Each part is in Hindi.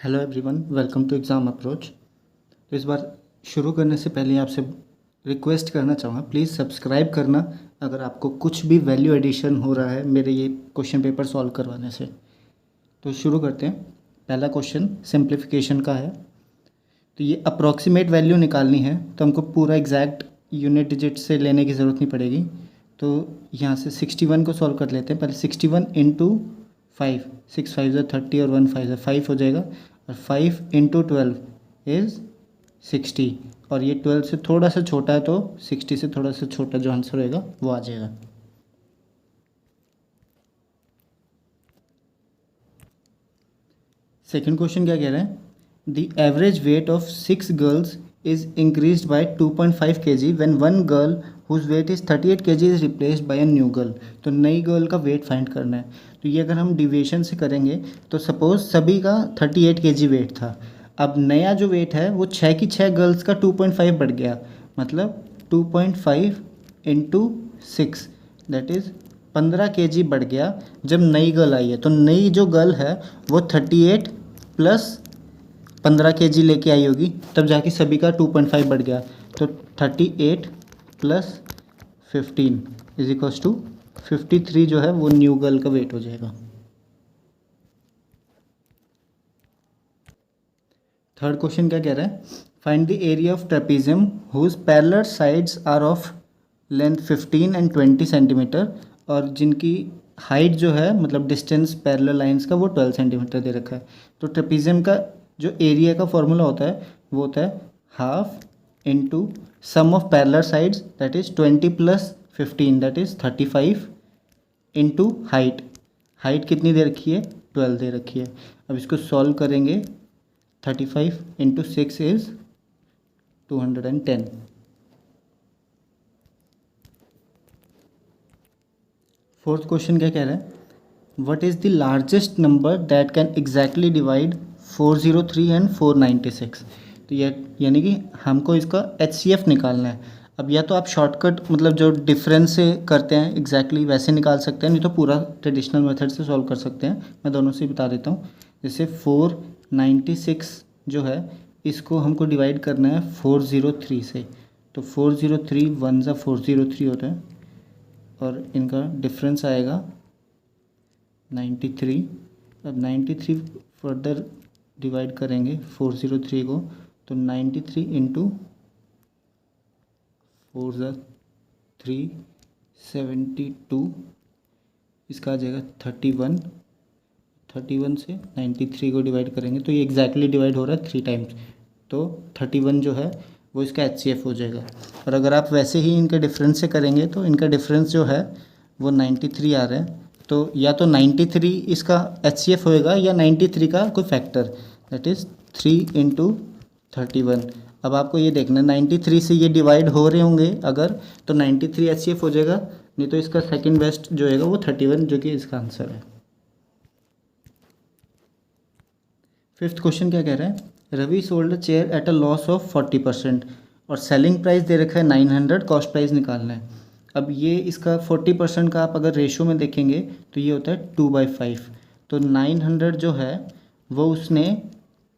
Hello everyone, welcome to exam approach. तो इस बार शुरू करने से पहले आपसे रिक्वेस्ट करना चाहूँगा, प्लीज़ सब्सक्राइब करना अगर आपको कुछ भी वैल्यू एडिशन हो रहा है मेरे ये क्वेश्चन पेपर सॉल्व करवाने से। तो शुरू करते हैं। पहला क्वेश्चन सिंप्लीफिकेशन का है। तो ये अप्रॉक्सीमेट वैल्यू निकालनी है, तो हमको पूरा एग्जैक्ट यूनिट डिजिट से लेने की ज़रूरत नहीं पड़ेगी। तो यहाँ से 61 को सॉल्व कर लेते हैं। पहले 61 इंटू 5, 6 5 ज़ा 30 और 1 5 ज़ा 5 हो जाएगा, और 5 इंटू 12 इज़ 60, और ये 12 से थोड़ा सा छोटा है तो 60 से थोड़ा सा छोटा जो आंसर होएगा वो आ जाएगा। सेकेंड क्वेश्चन क्या कह रहा है? The average weight of 6 girls is increase by 2.5 kg when one girl whose weight is 38 kg is replaced by a new girl. तो नई गर्ल का वेट फाइंड करना है। तो ये अगर हम डिविएशन से करेंगे तो सपोज सभी का 38 kg वेट था। अब नया जो वेट है वो 6 की 6 गर्ल्स का 2.5 बढ़ गया, मतलब 2.5 इंटू 6 दैट इज़ 15 kg बढ़ गया जब नई गर्ल आई है। तो नई जो गर्ल है वो 38 प्लस 15 kg लेके आई होगी, तब जाके सभी का 2.5 बढ़ गया। तो 38 प्लस 15 इज इक्वल्स टू 53 जो है वो न्यू गर्ल का वेट हो जाएगा। थर्ड क्वेश्चन क्या कह रहा है? Find the area of trapezium whose parallel sides are of length 15 and 20 centimeter, और जिनकी हाइट जो है मतलब डिस्टेंस पैरेलल लाइंस का वो 12 सेंटीमीटर दे रखा है। तो ट्रेपीजियम का जो एरिया का फॉर्मूला होता है वो होता है half into sum of parallel sides that is 20 plus 15 that is 35 into height. Height कितनी दे रखी है? 12 दे रखी है। अब इसको सॉल्व करेंगे। 35 इंटू 6 इज़ 210। फोर्थ क्वेश्चन क्या कह रहा है? What is the largest number that can exactly divide 403 and 496। तो यानी कि हमको इसका HCF निकालना है। अब या तो आप शॉर्टकट मतलब जो डिफरेंस से करते हैं एग्जैक्टली वैसे निकाल सकते हैं, नहीं तो पूरा ट्रेडिशनल मेथड से सॉल्व कर सकते हैं। मैं दोनों से बता देता हूँ। जैसे 496 जो है इसको हमको डिवाइड करना है 403 से। तो 403 1 ज़ा 403 होता है, और इनका डिफरेंस आएगा 93। अब 93 फर्दर डिवाइड करेंगे 403 को, तो 93 इंटू 4 ज़ा 3 72, इसका आ जाएगा 31। 31 से 93 को डिवाइड करेंगे तो ये एग्जैक्टली डिवाइड हो रहा है 3 टाइम्स, तो 31 जो है वो इसका HCF हो जाएगा। और अगर आप वैसे ही इनके डिफरेंस से करेंगे तो इनका डिफरेंस जो है वो 93 आ रहा है। तो या तो 93 इसका HCF होएगा या 93 का कोई फैक्टर दैट इज़ 3 इंटू 31। अब आपको ये देखना 93 से ये डिवाइड हो रहे होंगे अगर, तो 93 HCF हो जाएगा, नहीं तो इसका सेकंड बेस्ट जो होगा वो 31 जो कि इसका आंसर है। फिफ्थ क्वेश्चन क्या कह रहा है? Ravi sold a chair at a loss of 40%, और सेलिंग प्राइस दे रखा है 900, कॉस्ट प्राइस निकालना है। अब ये इसका 40% का आप अगर रेशो में देखेंगे तो ये होता है 2/5। तो 900 जो है वो उसने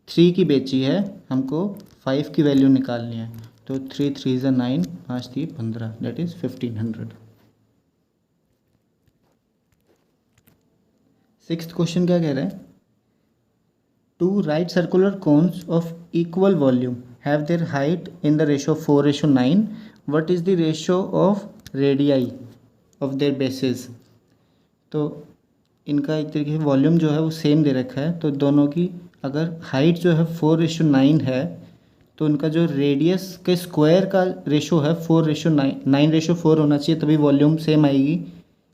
3 की बेची है, हमको 5 की वैल्यू निकालनी है। तो 3 3 ज़ा 9, 5 3 15 दैट इज़ 1500। सिक्स्थ क्वेश्चन क्या कह रहा है? Two right circular cones of equal volume have their height in the ratio of 4:9. What is the ratio of radii of their bases? तो इनका एक तरीके से वॉल्यूम जो है वो सेम दे रखा है, तो दोनों की अगर हाइट जो है 4:9 है तो उनका जो रेडियस के स्क्वायर का रेशो है 4:9, 9:4 होना चाहिए, तभी वॉल्यूम सेम आएगी।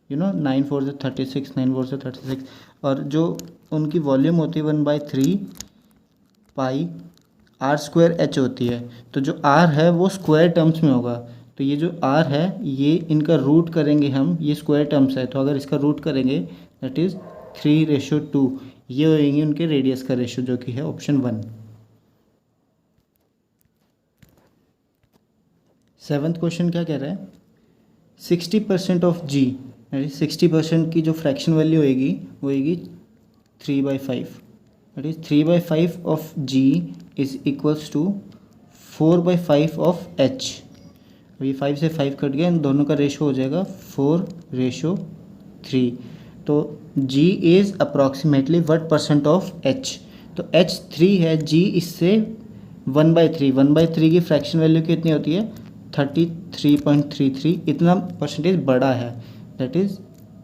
9 4 से 36, 9 4 से 36, और जो उनकी वॉल्यूम होती है 1/3 पाई आर स्क्वायर एच होती है। तो जो आर है वो स्क्वायर टर्म्स में होगा, तो ये जो आर है ये इनका रूट करेंगे हम, ये स्क्वायर टर्म्स है तो अगर इसका रूट करेंगे दैट इज़ 3:2, ये होएंगे उनके रेडियस का रेशो जो कि है ऑप्शन 1। सेवन्थ क्वेश्चन क्या कह रहा है? 60% ऑफ जी, 60% की जो फ्रैक्शन वैल्यू होएगी वो होएगी 3/5, that is 3/5 of G is equals to 4/5 of H। अभी 5 से 5 कट गया, इन दोनों का रेशो हो जाएगा 4:3। तो G is approximately what percent of H। तो H 3 है, G इससे 1/3, 1/3 की फ्रैक्शन वैल्यू कितनी होती है 33.33, इतना परसेंटेज बड़ा है। दैट इज़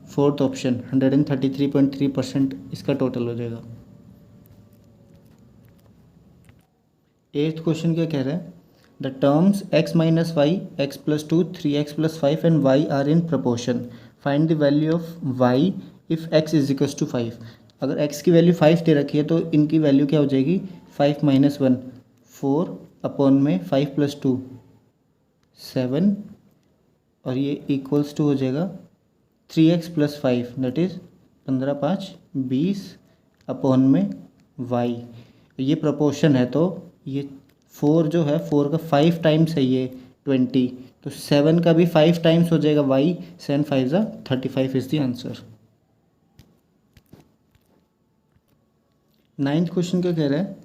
फोर्थ ऑप्शन 133.3% इसका टोटल हो जाएगा। 8th क्वेश्चन क्या कह रहा है, the terms x minus y, x plus 2, 3x plus 5 and y are in proportion, find the value of y if x is equals to 5। अगर x की वैल्यू 5 दे रखी है तो इनकी वैल्यू क्या हो जाएगी 5 माइनस 1, 4 अपॉन में 5 प्लस 2 7, और ये इक्वल्स टू हो जाएगा 3x plus 5, that is 15 5 20 upon में y। ये प्रपोर्शन है तो ये 4 जो है 4 का 5 टाइम्स है ये 20, तो 7 का भी 5 टाइम्स हो जाएगा y, 7 5 ज़ा 35 is the answer. 9th question क्या कह रहा है,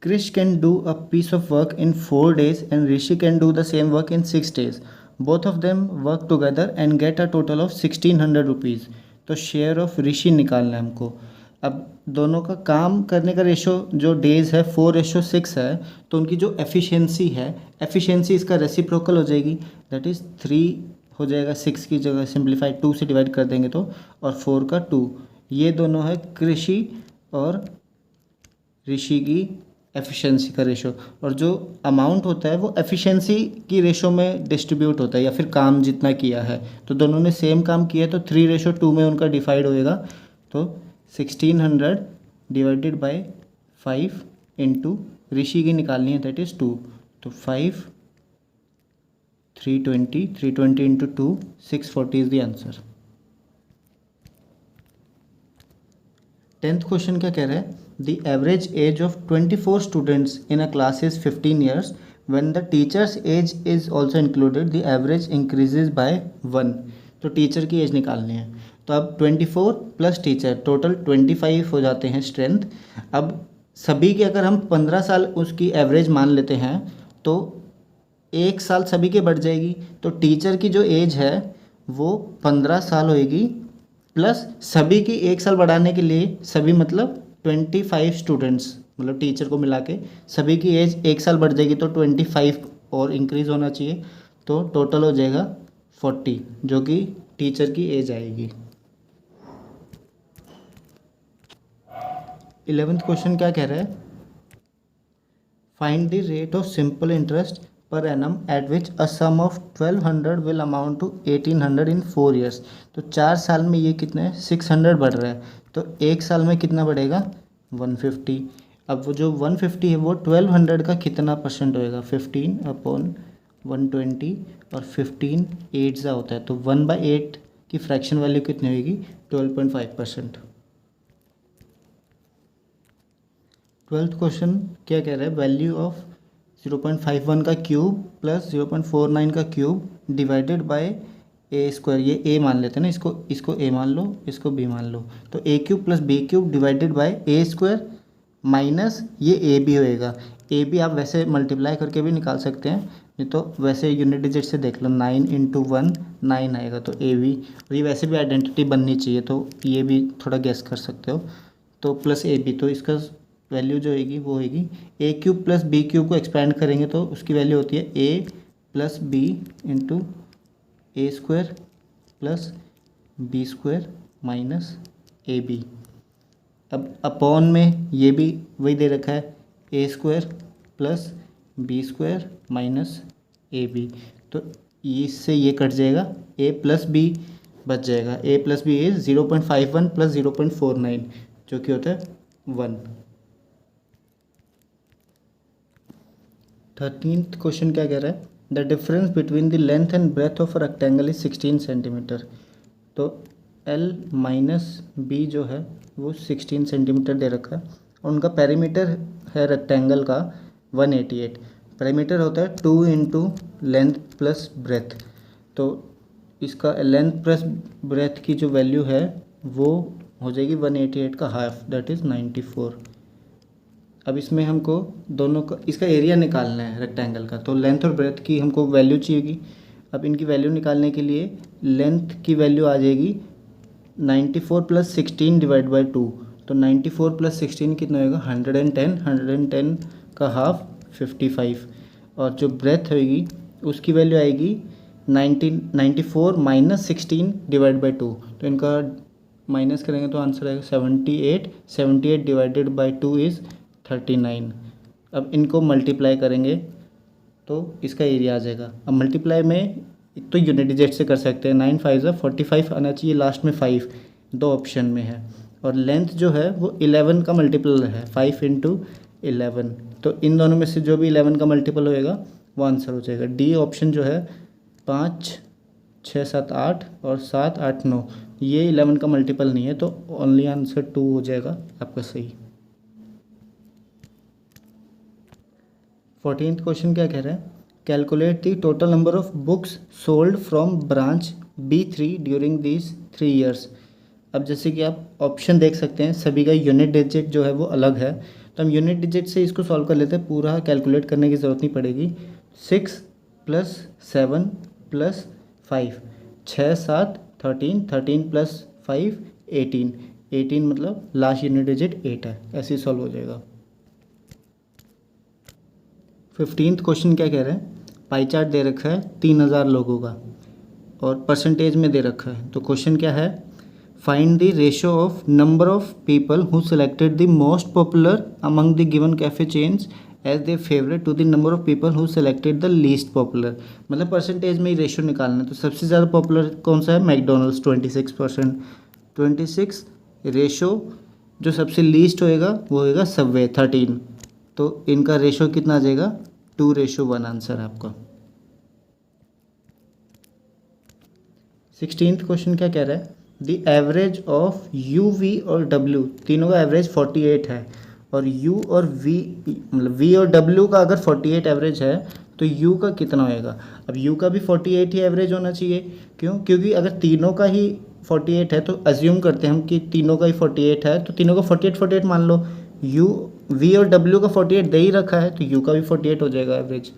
Krish can do a piece of work in 4 days and Rishi can do the same work in 6 days. Both of them work together and get a total of 1600 rupees. तो शेयर ऑफ ऋषि निकालना है हमको। अब दोनों का काम करने का रेशो जो डेज है 4:6 है, तो उनकी जो एफिशिएंसी है, एफिशिएंसी इसका रेसिप्रोकल हो जाएगी, दैट इज़ 3 हो जाएगा, 6 की जगह सिंप्लीफाइड 2 से डिवाइड कर देंगे तो, और 4 का 2। ये दोनों है कृषि और ऋषि की एफिशिएंसी का रेशो, और जो अमाउंट होता है वो एफिशिएंसी की रेशो में डिस्ट्रीब्यूट होता है, या फिर काम जितना किया है। तो दोनों ने सेम काम किया है तो 3:2 में उनका डिवाइड होएगा। तो 1600 डिवाइडेड बाय 5 इंटू ऋषि की निकालनी है, दैट इज़ 2, तो 5 320 into 2 640 is the answer. 10th question क्या कह रहा है, The average age of 24 students in a class is 15 years. When the teacher's age is also included, the average increases by 1. तो टीचर की एज निकालनी है, तो अब 24 प्लस टीचर टोटल 25 हो जाते हैं स्ट्रेंथ। अब सभी की अगर हम 15 साल उसकी एवरेज मान लेते हैं तो 1 साल सभी के बढ़ जाएगी, तो टीचर की जो एज है वो 15 साल होएगी, प्लस सभी की 1 साल बढ़ाने के लिए सभी मतलब 25 स्टूडेंट्स, मतलब टीचर को मिला के सभी की एज 1 साल बढ़ जाएगी, तो 25 और इंक्रीज़ होना चाहिए, तो टोटल हो जाएगा 40, जो कि टीचर की एज आएगी। 11th क्वेश्चन क्या कह रहा है, find the rate of simple interest per annum at which a sum of 1200 will amount to 1800 in 4 years. तो 4 साल में ये कितना है 600 बढ़ रहा है, तो 1 साल में कितना बढ़ेगा 150। अब वो जो 150 है वो 1200 का कितना परसेंट होएगा 15 अपॉन 120, और 15 8 सा होता है, तो 1/8 की फ्रैक्शन वैल्यू कितनी होगी 12.5%। 12th क्वेश्चन क्या कह रहा है, वैल्यू ऑफ 0.51 का क्यूब प्लस 0.49 का cube divided by A square. ये ए मान लेते हैं ना, इसको ए मान लो, इसको बी मान लो, तो A cube plus B cube divided by A square minus ये ए बी होएगा। ए बी आप वैसे मल्टीप्लाई करके भी निकाल सकते हैं, नहीं तो वैसे यूनिट डिजिट से देख लो, 9 इंटू 1 9 आएगा, तो ए बी, और ये वैसे भी आइडेंटिटी बननी चाहिए, तो ये भी थोड़ा गेस कर सकते हो, तो प्लस ए बी, तो इसका वैल्यू जो होगी वो होगी A cube plus B cube को एक्सपेंड करेंगे तो उसकी वैल्यू होती है A plus B into A square plus B square minus A B. अब अपॉन में ये भी वही दे रखा है, A square plus B square minus A B, तो इससे ये कट जाएगा, ए प्लस बी बच जाएगा, ए प्लस बी इज 0.51 प्लस 0.49 जो कि होता है 1। 13th क्वेश्चन क्या कह रहा है, the difference between the length and breadth of a rectangle is 16 centimeter. तो L माइनस बी जो है वो 16 सेंटीमीटर दे रखा है, और उनका पेरीमीटर है रेक्टेंगल का 188। पेरीमीटर होता है 2 इंटू लेंथ प्लस ब्रेथ, तो इसका लेंथ प्लस ब्रेथ की जो वैल्यू है वो हो जाएगी 188 का हाफ, दैट इज़ 94। अब इसमें हमको दोनों का इसका एरिया निकालना है रेक्टेंगल का, तो लेंथ और ब्रेथ की हमको वैल्यू चाहिएगी। अब इनकी वैल्यू निकालने के लिए लेंथ की वैल्यू आ जाएगी 94 प्लस 16 डिवाइड बाई 2, तो 94 प्लस 16 कितना होएगा 110, 110 का हाफ 55, और जो ब्रेथ होएगी उसकी वैल्यू आएगी 94 माइनस 16 डिवाइड बाई 2, तो इनका माइनस करेंगे तो आंसर आएगा 78, 78 डिवाइडेड बाई 2 इज़ 39। अब इनको मल्टीप्लाई करेंगे तो इसका एरिया आ जाएगा। अब मल्टीप्लाई में एक तो यूनिट डिजिट से कर सकते हैं, 9 5 ज़ा 45 आना चाहिए, लास्ट में 5 दो ऑप्शन में है, और लेंथ जो है वो 11 का मल्टीपल है, 5 इंटू 11, तो इन दोनों में से जो भी 11 का मल्टीपल होएगा वो आंसर हो जाएगा। डी ऑप्शन जो है 5 6 7 8 और 7 8 9 ये 11 का मल्टीपल नहीं है, तो ओनली आंसर 2 हो जाएगा आपका सही। 14th क्वेश्चन क्या कह रहा है, calculate the total number of books sold from branch B3 during these 3 years. अब जैसे कि आप ऑप्शन देख सकते हैं सभी का यूनिट डिजिट जो है वो अलग है, तो हम यूनिट डिजिट से इसको सॉल्व कर लेते हैं, पूरा कैलकुलेट करने की ज़रूरत नहीं पड़ेगी। 6 प्लस 7 प्लस 5, 6 7 13, 13 प्लस 5 18, 18 मतलब लास्ट यूनिट डिजिट 8 है, ऐसे ही सॉल्व हो जाएगा। 15th क्वेश्चन क्या कह रहे हैं, पाई चार्ट दे रखा है 3000 लोगों का और परसेंटेज में दे रखा है, तो क्वेश्चन क्या है, find the ratio of number of people who selected the most popular among the given cafe chains as they favourite to the number of people who selected the least popular. मतलब परसेंटेज में ही रेशियो निकालना है, तो सबसे ज़्यादा पॉपुलर कौन सा है, मैकडोनल्ड्स 26%, 26 रेशो जो सबसे लीस्ट होएगा वो होएगा सबवे 13, तो इनका रेशो कितना आ जाएगा 2:1 आंसर है आपका। 16th क्वेश्चन क्या कह रहा है, the average of U V और डब्ल्यू तीनों का एवरेज 48 है, और यू और वी मतलब वी और डब्ल्यू का अगर 48 एवरेज है तो यू का कितना होएगा। अब यू का भी 48 ही एवरेज होना चाहिए, क्यों, क्योंकि अगर तीनों का ही 48 है तो अज्यूम करते हैं हम कि तीनों का ही 48 है, तो तीनों का 48 48 मान लो, यू वी और डब्ल्यू का 48 दे ही रखा है तो यू का भी 48 हो जाएगा एवरेज।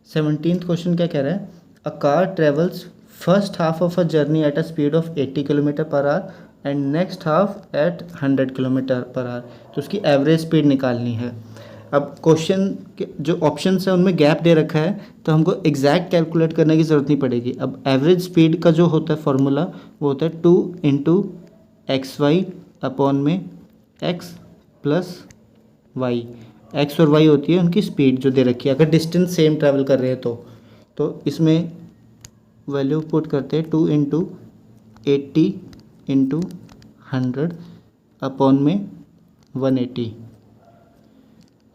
17th क्वेश्चन क्या कह रहा है, a car travels first half of a journey at a speed of 80 kilometer per hour and next half at 100 kilometer per hour, तो उसकी एवरेज स्पीड निकालनी है। अब क्वेश्चन के जो ऑप्शन है उनमें गैप दे रखा है, तो हमको एग्जैक्ट कैलकुलेट करने की ज़रूरत नहीं पड़ेगी। अब एवरेज स्पीड का जो होता है फॉर्मूला वो होता है 2 इंटू XY अपॉन में x प्लस वाई, एक्स और वाई होती है उनकी स्पीड जो दे रखी है, अगर डिस्टेंस सेम ट्रैवल कर रहे हैं तो इसमें वैल्यू पुट करते हैं 2 इंटू 80 इंटू 100 अपॉन में 180।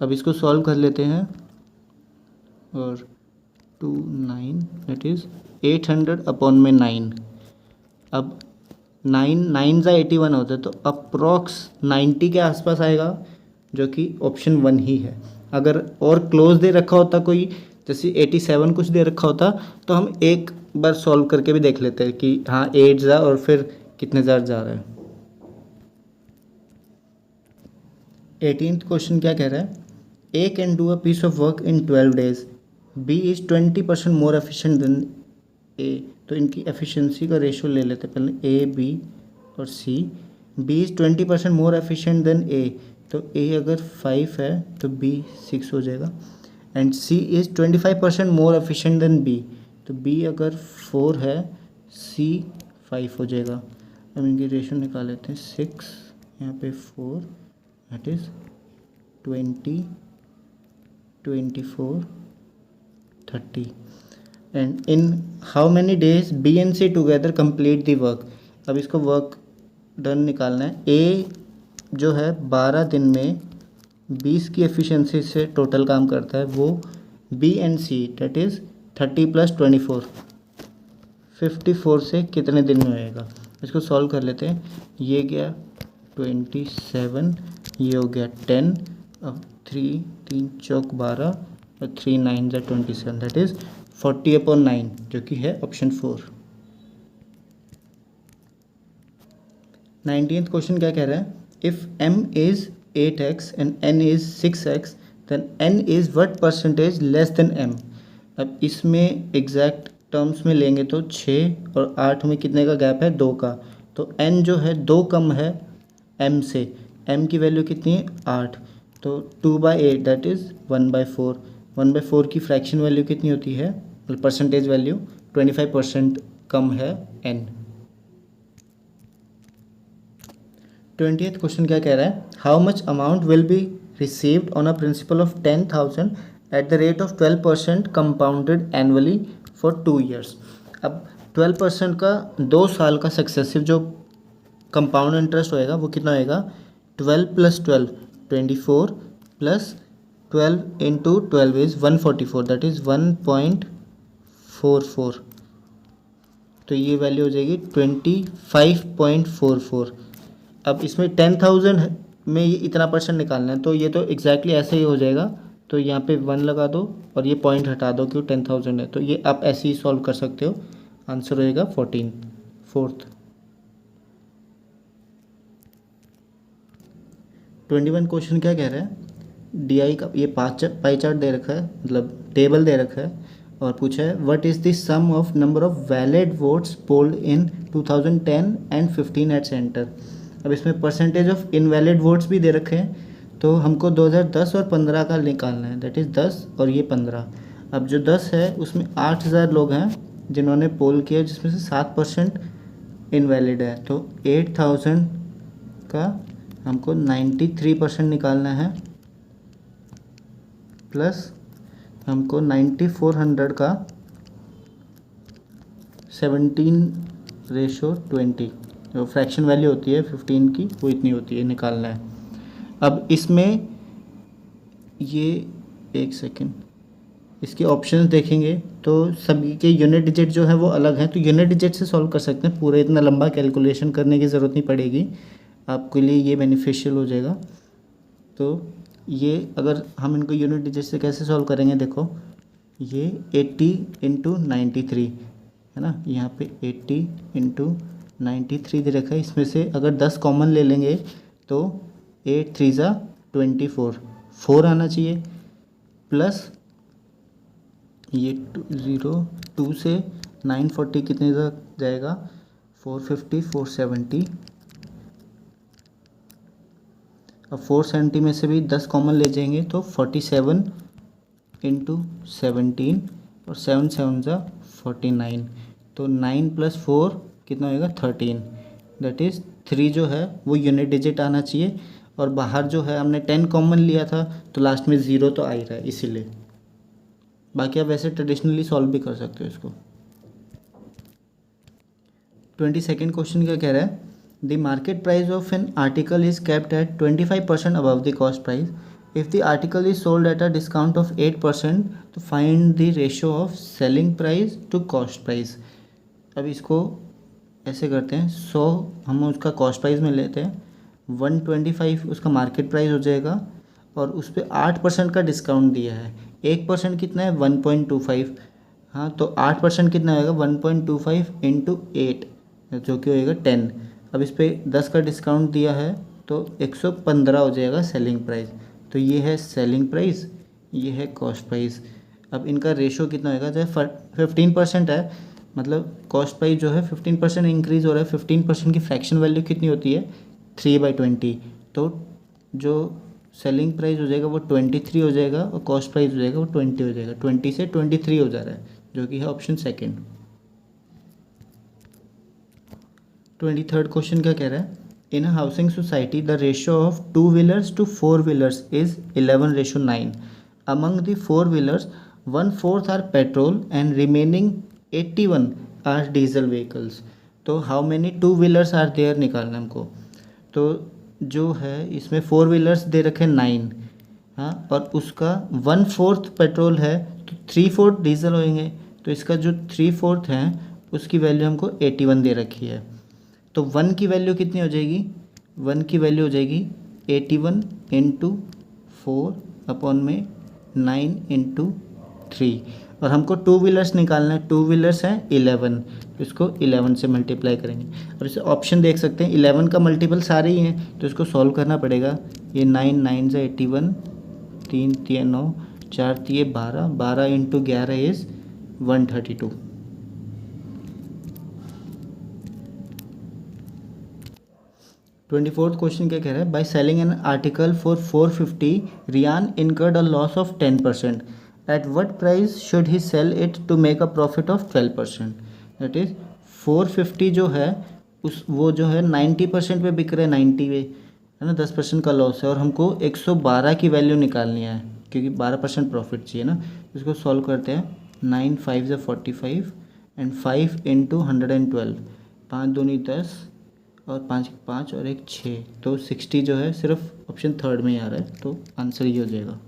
अब इसको सॉल्व कर लेते हैं, और 2 9 दैट इज़ 800 अपॉन में 9। अब 9 9 ज़ा 81 होता है, तो अप्रॉक्स 90 के आसपास आएगा, जो कि ऑप्शन 1 ही है। अगर और क्लोज दे रखा होता कोई, जैसे 87 कुछ दे रखा होता, तो हम एक बार सॉल्व करके भी देख लेते हैं कि हाँ 8 ज़ा और फिर कितने ज़ा जा रहा है। 18th क्वेश्चन क्या कह रहा है, A can do a piece of work in 12 days, B is 20% more efficient than A, तो इनकी एफिशिएंसी का रेशो ले लेते हैं पहले, ए बी और C. B is 20% more efficient than A, तो ए अगर 5 है तो बी 6 हो जाएगा, and C is 25% more efficient than B, तो बी अगर 4 है सी 5 हो जाएगा। अब इनकी रेशो निकाल लेते हैं, 6 यहाँ पे 4 that is 20 24 30, and in how many days B and C together complete the work. अब इसको वर्क डन निकालना है, ए जो है 12 दिन में 20 की एफिशिएंसी से टोटल काम करता है, वो B and C that is 30 plus 24 54 से कितने दिन में होएगा। इसको सॉल्व कर लेते हैं, ये गया 27, ये हो गया 10, अब 3 3 चौक 12 और 3 9 ज़ा 27 दैट इज़ 40/9, जो कि है ऑप्शन 4। 19th क्वेश्चन क्या कह रहा है, if m is 8x and n is 6x then n is what percentage less than m। अब इसमें एग्जैक्ट टर्म्स में लेंगे तो 6 और 8 में कितने का गैप है, 2 का, तो n जो है 2 कम है m से। m की वैल्यू कितनी है, 8, तो 2/8 दैट इज़ 1/4। 1/4 की फ्रैक्शन वैल्यू कितनी होती है, परसेंटेज वैल्यू 25% कम है n। 20th क्वेश्चन क्या कह रहा है, how much amount will be received on a principle of 10,000 at the rate of 12% compounded annually for 2 years। अब 12% का 2 साल का सक्सेसिव जो कंपाउंड इंटरेस्ट होएगा वो कितना होएगा, 12 + 12 24 प्लस 12 × 12 इज़ 144 दैट इज़ 1.44, तो ये वैल्यू हो जाएगी 25.44। अब इसमें 10,000 में ये इतना परसेंट निकालना है, तो ये तो एग्जैक्टली ऐसे ही हो जाएगा, तो यहाँ पे 1 लगा दो और ये पॉइंट हटा दो क्यों 10,000 है, तो ये आप ऐसे ही सॉल्व कर सकते हो। आंसर होएगा 4th। 21 क्वेश्चन क्या कह रहा है, DI का ये पाई चार्ट दे रखा है, मतलब टेबल दे रखा है, और पूछा है what is the sum of number of valid votes polled in 2010 and 15 at centre. अब इसमें परसेंटेज ऑफ इनवैलिड वोट्स भी दे रखे हैं, तो हमको 2010 और 15 का निकालना है, दैट इज़ 10 और ये 15। अब जो 10 है उसमें 8,000 लोग हैं जिन्होंने पोल किया, जिसमें से 7% इनवैलिड है, तो 8,000 का हमको 93% निकालना है, प्लस हमको 9400 का 17:20 जो फ्रैक्शन वैल्यू होती है 15 की वो इतनी होती है, निकालना है। अब इसमें ये एक सेकेंड, इसके ऑप्शंस देखेंगे तो सभी के यूनिट डिजिट जो है वो अलग हैं, तो यूनिट डिजिट से सॉल्व कर सकते हैं, पूरे इतना लंबा कैलकुलेशन करने की ज़रूरत नहीं पड़ेगी, आपके लिए ये बेनिफिशियल हो जाएगा। तो ये अगर हम इनको यूनिट डिजिट से कैसे सॉल्व करेंगे, देखो ये 80 × 93 है ना, यहाँ पे 80 × 93 दे रखा है, इसमें से अगर 10 कॉमन ले लेंगे तो 8 × 3 = 24, 4 आना चाहिए, प्लस ये 2 से 940 कितने तक जाएगा, 450 470। अब 470 में से भी 10 कॉमन ले जाएंगे तो 47 × 17 और 7 7 = 49, तो 9 + 4 कितना होएगा 13, दैट इज़ 3 जो है वो यूनिट डिजिट आना चाहिए, और बाहर जो है हमने 10 कॉमन लिया था तो लास्ट में 0 तो आ ही रहा है इसीलिए। बाकी आप वैसे ट्रेडिशनली सॉल्व भी कर सकते हो इसको। 22nd क्वेश्चन क्या कह रहा है, the market price of an article is kept at 25% above the cost price. If the article is sold at a discount of 8% तो find the ratio of selling price to cost price. अब इसको ऐसे करते हैं, 100 हम उसका कॉस्ट प्राइस में लेते हैं, 125 उसका मार्केट प्राइस हो जाएगा, और उस पर 8% का डिस्काउंट दिया है। 1% कितना है 1.25, हाँ तो 8% कितना होएगा 1.25 × 8 जो कि होएगा 10। अब इस पर 10 का डिस्काउंट दिया है तो 115 हो जाएगा सेलिंग प्राइस, तो ये है सेलिंग प्राइस, ये है कॉस्ट प्राइस। अब इनका रेशो कितना होएगा, जब 15% है मतलब कॉस्ट प्राइस जो है 15% इंक्रीज़ हो रहा है, 15% की फ्रैक्शन वैल्यू कितनी होती है 3/20, तो जो सेलिंग प्राइस हो जाएगा वो 23 हो जाएगा और कॉस्ट प्राइस हो जाएगा वो 20 हो जाएगा, 20 से 23 हो जा रहा है जो कि है ऑप्शन सेकंड। 23rd क्वेश्चन क्या कह रहा है, in a housing society the ratio of 2 wheelers to 4 wheelers is 11:9। Among the 4 wheelers 1/4 are petrol and remaining 81 are diesel vehicles, तो how many 2 wheelers are there निकालना हमको। तो जो है इसमें 4 व्हीलर्स दे रखे 9, हाँ, और उसका 1/4 पेट्रोल है तो 3/4 डीजल होंगे, तो इसका जो 3/4 है उसकी वैल्यू हमको 81 दे रखी है, तो 1 की वैल्यू कितनी हो जाएगी, 1 की वैल्यू हो जाएगी 81 × 4 अपॉन में 9 × 3, और हमको टू व्हीलर्स निकालना है, टू व्हीलर्स हैं 11, तो इसको 11 से मल्टीप्लाई करेंगे। अब इसे ऑप्शन देख सकते हैं 11 का मल्टीपल सारे ही हैं, तो इसको सॉल्व करना पड़ेगा। ये 9 9 से 81, 3 3 9 4 3 12, 12 इंटू 11 इज़ 132। 24th क्वेश्चन क्या कह रहा है, by selling an article for 450 Ryan incurred a loss of 10%, at what price should he sell it to make a profit of 12%। That is 450 जो है उस वो जो है 90% पे बिक रहे हैं, 90 पे है ना, 10% का लॉस है और हमको 112 की वैल्यू निकालनी है क्योंकि 12% प्रॉफिट चाहिए ना। इसको सॉल्व करते हैं, 9 5 से 45 एंड 5 इंटू 112, 5 दूनी 10 और 5 5 और 1 6, तो 60 जो है सिर्फ ऑप्शन थर्ड में ही आ रहा है, तो आंसर ये हो जाएगा।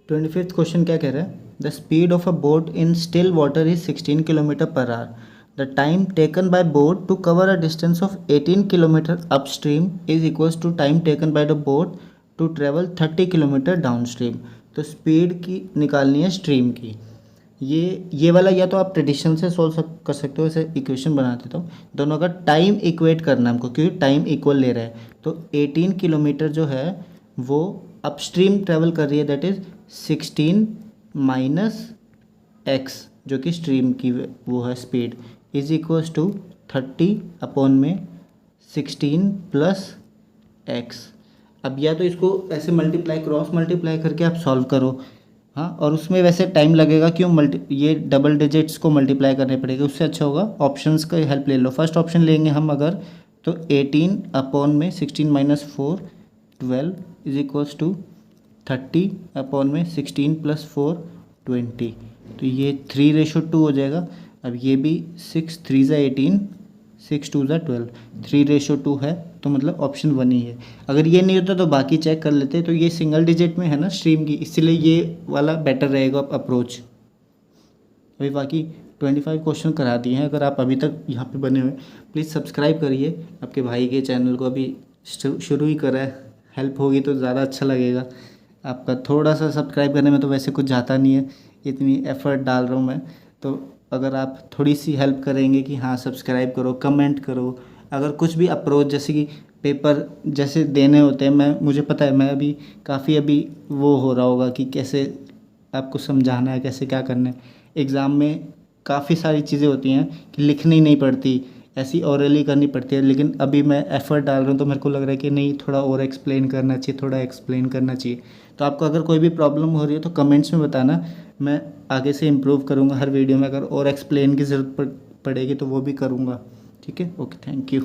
25th क्वेश्चन क्या कह रहा है, the speed of a boat in still water is 16 kilometer per hour, the time taken by boat to cover a distance of 18 kilometer upstream is equals to time taken by the boat to travel 30 kilometer downstream. तो स्पीड की निकालनी है स्ट्रीम की। ये वाला या तो आप ट्रेडिशन से सोल्व कर सकते हो, ऐसे इक्वेशन बना देता हूँ। दोनों का टाइम इक्वेट करना हमको क्योंकि टाइम इक्वल ले रहा है। तो 18 किलोमीटर जो है वो अपस्ट्रीम ट्रेवल कर रही है, दैट इज़ 16 माइनस एक्स जो कि स्ट्रीम की वो है speed, is equals to 30 upon में 16 प्लस एक्स। अब या तो इसको ऐसे मल्टीप्लाई क्रॉस मल्टीप्लाई करके आप सॉल्व करो, हाँ, और उसमें वैसे टाइम लगेगा क्यों, ये डबल डिजिट्स को मल्टीप्लाई करने पड़ेगा, उससे अच्छा होगा ऑप्शंस का हेल्प ले लो। फर्स्ट ऑप्शन लेंगे हम अगर, तो 18 अपॉन में 16 minus 4 12 is equals to 30 upon में 16 प्लस 4 20, तो ये 3:2 हो जाएगा। अब ये भी 6 3 ज़ा 18, 6 2 ज़ा 12, 3:2 है, तो मतलब ऑप्शन 1 ही है। अगर ये नहीं होता तो बाकी चेक कर लेते, तो ये सिंगल डिजिट में है ना स्ट्रीम की, इसलिए ये वाला बेटर रहेगा अप्रोच। अभी बाकी 25 क्वेश्चन करा दिए हैं। अगर आप अभी तक यहाँ पे बने हुए, प्लीज़ सब्सक्राइब करिए। आपके भाई के चैनल को अभी शुरू ही करा है, हेल्प होगी तो ज़्यादा अच्छा लगेगा। आपका थोड़ा सा सब्सक्राइब करने में तो वैसे कुछ जाता नहीं है, इतनी एफ़र्ट डाल रहा हूँ मैं, तो अगर आप थोड़ी सी हेल्प करेंगे कि हाँ सब्सक्राइब करो, कमेंट करो, अगर कुछ भी अप्रोच जैसे कि पेपर जैसे देने होते हैं, मुझे पता है मैं अभी काफ़ी अभी वो हो रहा होगा कि कैसे आपको समझाना है, कैसे क्या करना है। एग्ज़ाम में काफ़ी सारी चीज़ें होती हैं कि लिखनी नहीं पड़ती, ऐसी ओरली करनी पड़ती है, लेकिन अभी मैं एफ़र्ट डाल रहा हूँ तो मेरे को लग रहा है कि नहीं, थोड़ा और एक्सप्लेन करना चाहिए, थोड़ा एक्सप्लेन करना चाहिए। तो आपको अगर कोई भी प्रॉब्लम हो रही है तो कमेंट्स में बताना, मैं आगे से इम्प्रूव करूँगा हर वीडियो में। अगर और एक्सप्लेन की ज़रूरत पड़ेगी तो वो भी करूँगा। ठीक है, ओके, थैंक यू।